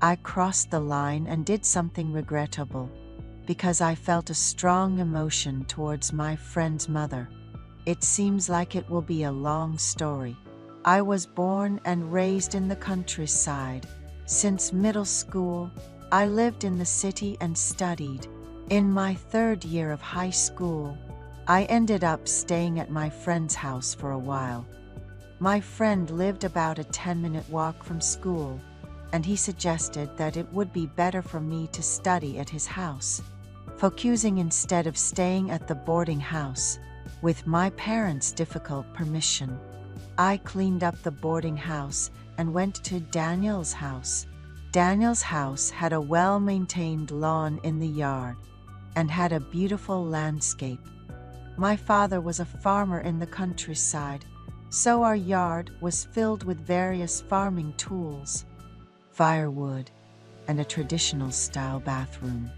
I crossed the line and did something regrettable, because I felt a strong emotion towards my friend's mother. It seems like it will be a long story. I was born and raised in the countryside. Since middle school, I lived in the city and studied. In my third year of high school, I ended up staying at my friend's house for a while. My friend lived about a 10-minute walk from school, and he suggested that it would be better for me to study at his house, focusing instead of staying at the boarding house. With my parents' difficult permission, I cleaned up the boarding house and went to Daniel's house. Daniel's house had a well-maintained lawn in the yard and had a beautiful landscape. My father was a farmer in the countryside, so our yard was filled with various farming tools, firewood, and a traditional-style bathroom.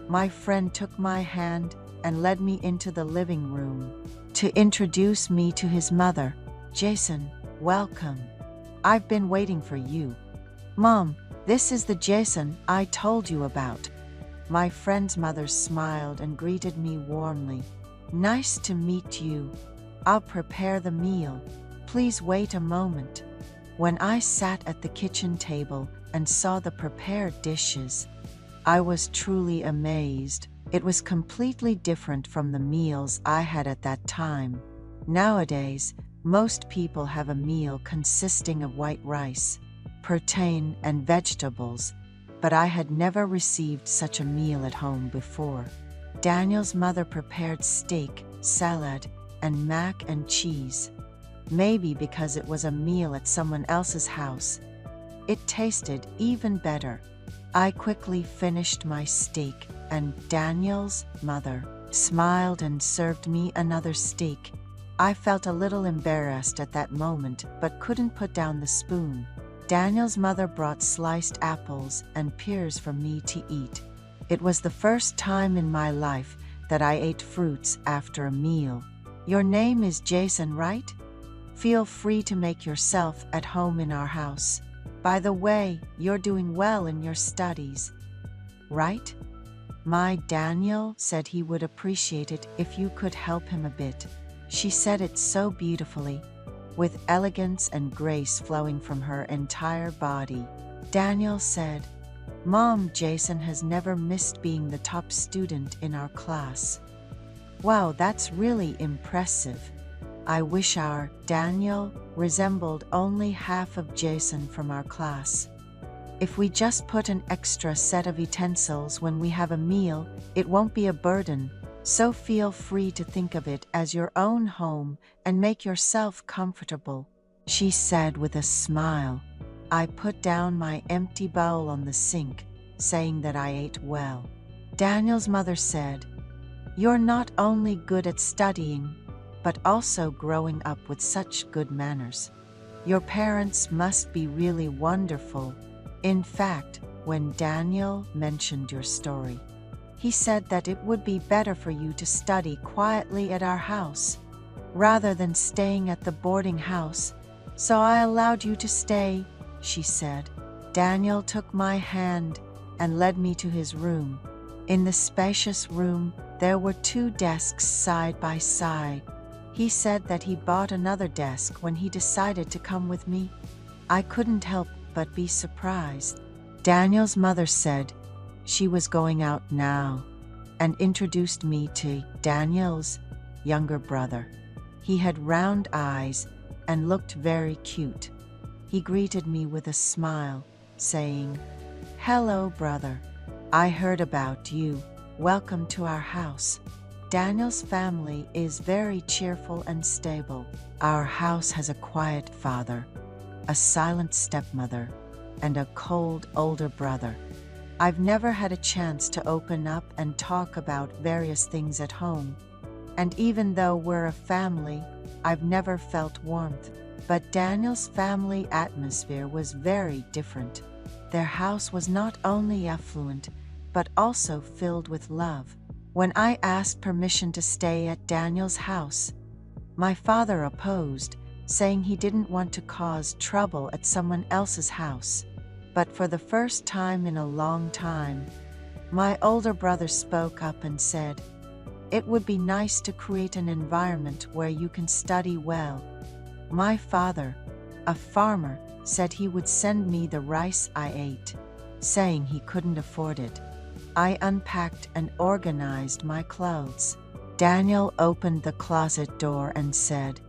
My friend took my hand and led me into the living room to introduce me to his mother. "Jason, welcome. I've been waiting for you." "Mom, this is the Jason I told you about." My friend's mother smiled and greeted me warmly. "Nice to meet you. I'll prepare the meal. Please wait a moment." When I sat at the kitchen table and saw the prepared dishes, I was truly amazed. It was completely different from the meals I had at that time. Nowadays, most people have a meal consisting of white rice, protein, and vegetables, but I had never received such a meal at home before. Daniel's mother prepared steak, salad, and mac and cheese. Maybe because it was a meal at someone else's house, it tasted even better. I quickly finished my steak, and Daniel's mother smiled and served me another steak. I felt a little embarrassed at that moment, but couldn't put down the spoon. Daniel's mother brought sliced apples and pears for me to eat. It was the first time in my life that I ate fruits after a meal. "Your name is Jason, right? Feel free to make yourself at home in our house. By the way, you're doing well in your studies, right?" My Daniel said he would appreciate it if you could help him a bit. She said it so beautifully, with elegance and grace flowing from her entire body. Daniel said, "Mom, Jason has never missed being the top student in our class." "Wow, that's really impressive. I wish our Daniel resembled only half of Jason from our class. If we just put an extra set of utensils when we have a meal, it won't be a burden, so feel free to think of it as your own home and make yourself comfortable," she said with a smile. I put down my empty bowl on the sink, saying that I ate well. Daniel's mother said, "You're not only good at studying, but also growing up with such good manners. Your parents must be really wonderful." In fact, when Daniel mentioned your story, he said that it would be better for you to study quietly at our house, rather than staying at the boarding house, so I allowed you to stay, she said. Daniel took my hand and led me to his room. In the spacious room, there were 2 desks side by side. He said that he bought another desk when he decided to come with me. I couldn't help but be surprised. Daniel's mother said she was going out now and introduced me to Daniel's younger brother. He had round eyes and looked very cute. He greeted me with a smile, saying, "Hello, brother. I heard about you. Welcome to our house." Daniel's family is very cheerful and stable. Our house has a quiet father, a silent stepmother, and a cold older brother. I've never had a chance to open up and talk about various things at home, and even though we're a family, I've never felt warmth. But Daniel's family atmosphere was very different. Their house was not only affluent, but also filled with love. When I asked permission to stay at Daniel's house, my father opposed, saying he didn't want to cause trouble at someone else's house. But for the first time in a long time, my older brother spoke up and said, "It would be nice to create an environment where you can study well." My father, a farmer, said he would send me the rice I ate, saying he couldn't afford it. I unpacked and organized my clothes. Daniel opened the closet door and said,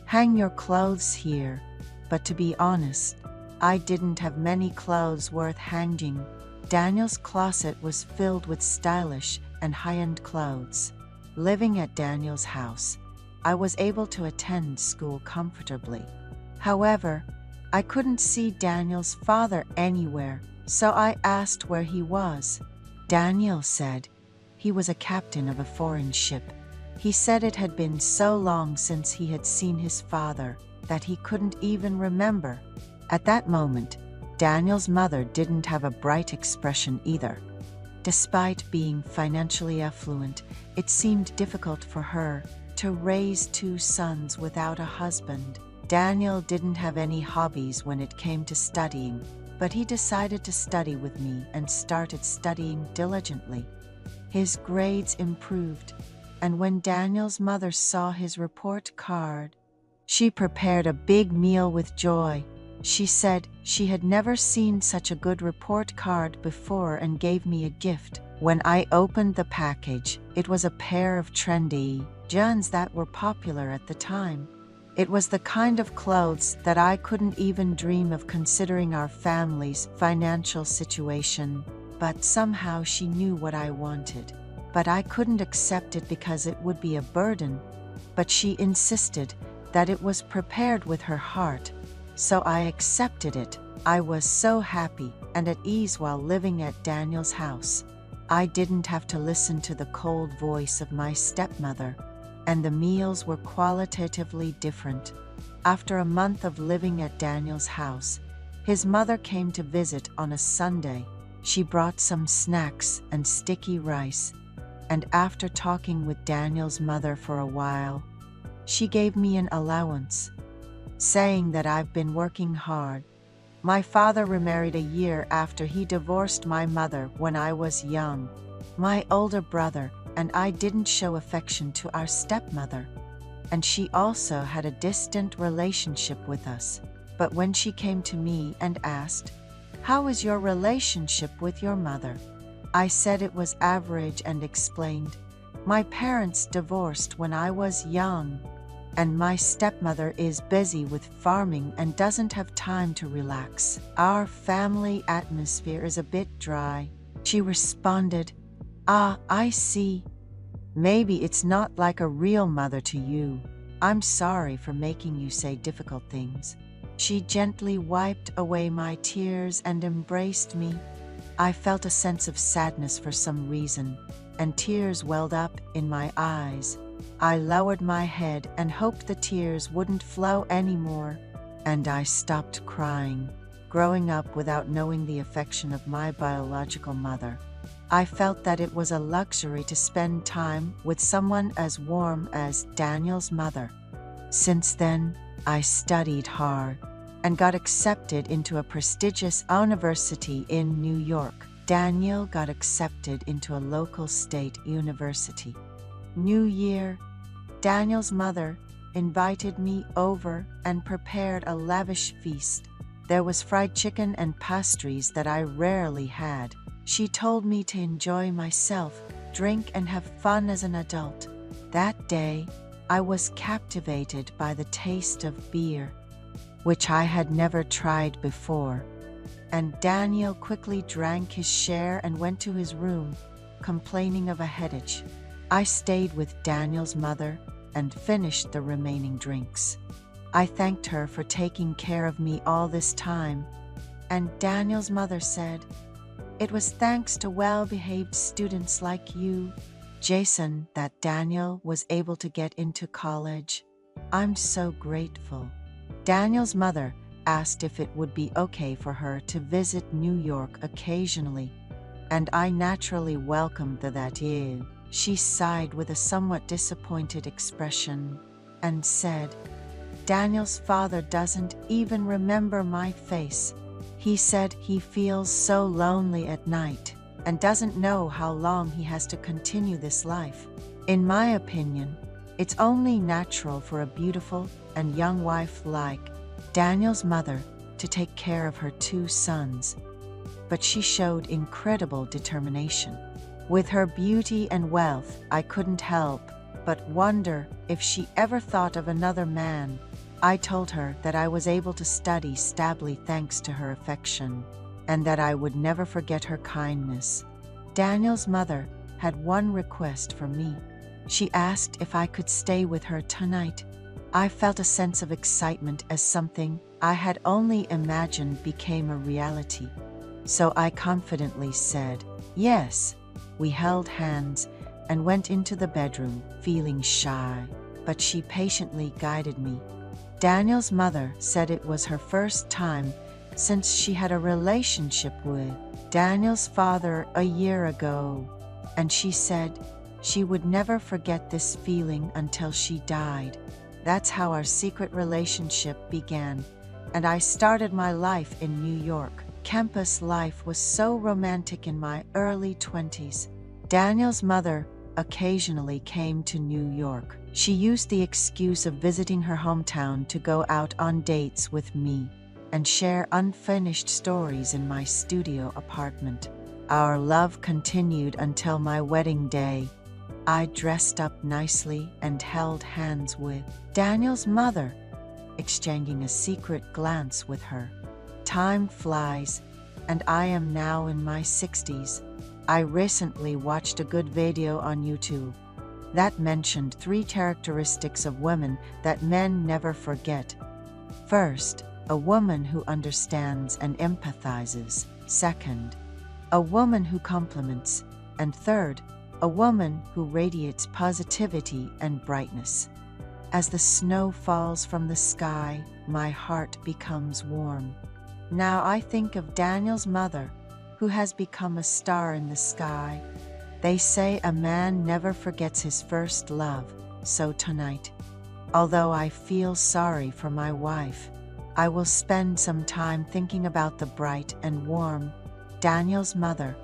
"Hang your clothes here." But to be honest, I didn't have many clothes worth hanging. Daniel's closet was filled with stylish and high-end clothes. Living at Daniel's house, I was able to attend school comfortably. However, I couldn't see Daniel's father anywhere, so I asked where he was. Daniel said he was a captain of a foreign ship. He said it had been so long since he had seen his father that he couldn't even remember. At that moment, Daniel's mother didn't have a bright expression either. Despite being financially affluent, it seemed difficult for her to raise two sons without a husband. Daniel didn't have any hobbies when it came to studying, but he decided to study with me and started studying diligently. His grades improved, and when Daniel's mother saw his report card, she prepared a big meal with joy. She said she had never seen such a good report card before and gave me a gift. When I opened the package, it was a pair of trendy jeans that were popular at the time. It was the kind of clothes that I couldn't even dream of considering our family's financial situation, but somehow she knew what I wanted. But I couldn't accept it because it would be a burden. But she insisted that it was prepared with her heart, so I accepted it. I was so happy and at ease while living at Daniel's house. I didn't have to listen to the cold voice of my stepmother, and the meals were qualitatively different. After a month of living at Daniel's house, his mother came to visit on a Sunday. She brought some snacks and sticky rice, and after talking with Daniel's mother for a while, she gave me an allowance, saying that I've been working hard. My father remarried a year after he divorced my mother when I was young. My older brother and I didn't show affection to our stepmother, and she also had a distant relationship with us. But when she came to me and asked, "How is your relationship with your mother?" I said it was average and explained, "My parents divorced when I was young, and my stepmother is busy with farming and doesn't have time to relax. Our family atmosphere is a bit dry." She responded, "Ah, I see. Maybe it's not like a real mother to you. I'm sorry for making you say difficult things." She gently wiped away my tears and embraced me. I felt a sense of sadness for some reason, and tears welled up in my eyes. I lowered my head and hoped the tears wouldn't flow anymore, and I stopped crying. Growing up without knowing the affection of my biological mother, I felt that it was a luxury to spend time with someone as warm as Daniel's mother. Since then, I studied hard and got accepted into a prestigious university in New York. Daniel got accepted into a local state university. New Year, Daniel's mother invited me over and prepared a lavish feast. There was fried chicken and pastries that I rarely had. She told me to enjoy myself, drink and have fun as an adult. That day, I was captivated by the taste of beer, which I had never tried before, and Daniel quickly drank his share and went to his room, complaining of a headache. I stayed with Daniel's mother and finished the remaining drinks. I thanked her for taking care of me all this time, and Daniel's mother said, "It was thanks to well-behaved students like you, Jason, that Daniel was able to get into college. I'm so grateful." Daniel's mother asked if it would be okay for her to visit New York occasionally, and I naturally welcomed that. She sighed with a somewhat disappointed expression and said, "Daniel's father doesn't even remember my face. He said he feels so lonely at night and doesn't know how long he has to continue this life. In my opinion, it's only natural for a beautiful and young wife like Daniel's mother to take care of her 2 sons. But she showed incredible determination. With her beauty and wealth, I couldn't help but wonder if she ever thought of another man. I told her that I was able to study stably thanks to her affection, and that I would never forget her kindness. Daniel's mother had one request for me. She asked if I could stay with her tonight. I felt a sense of excitement as something I had only imagined became a reality. So I confidently said, yes. We held hands and went into the bedroom, feeling shy, but she patiently guided me. Daniel's mother said it was her first time since she had a relationship with Daniel's father a year ago, and she said she would never forget this feeling until she died. That's how our secret relationship began, and I started my life in New York. Campus life was so romantic in my early 20s. Daniel's mother occasionally came to New York. She used the excuse of visiting her hometown to go out on dates with me and share unfinished stories in my studio apartment. Our love continued until my wedding day. I dressed up nicely and held hands with Daniel's mother, exchanging a secret glance with her. Time flies, and I am now in my 60s. I recently watched a good video on YouTube that mentioned 3 characteristics of women that men never forget. First, a woman who understands and empathizes. Second, a woman who compliments. And third, a woman who radiates positivity and brightness. As the snow falls from the sky, my heart becomes warm. Now I think of Daniel's mother, who has become a star in the sky. They say a man never forgets his first love, so tonight, although I feel sorry for my wife, I will spend some time thinking about the bright and warm Daniel's mother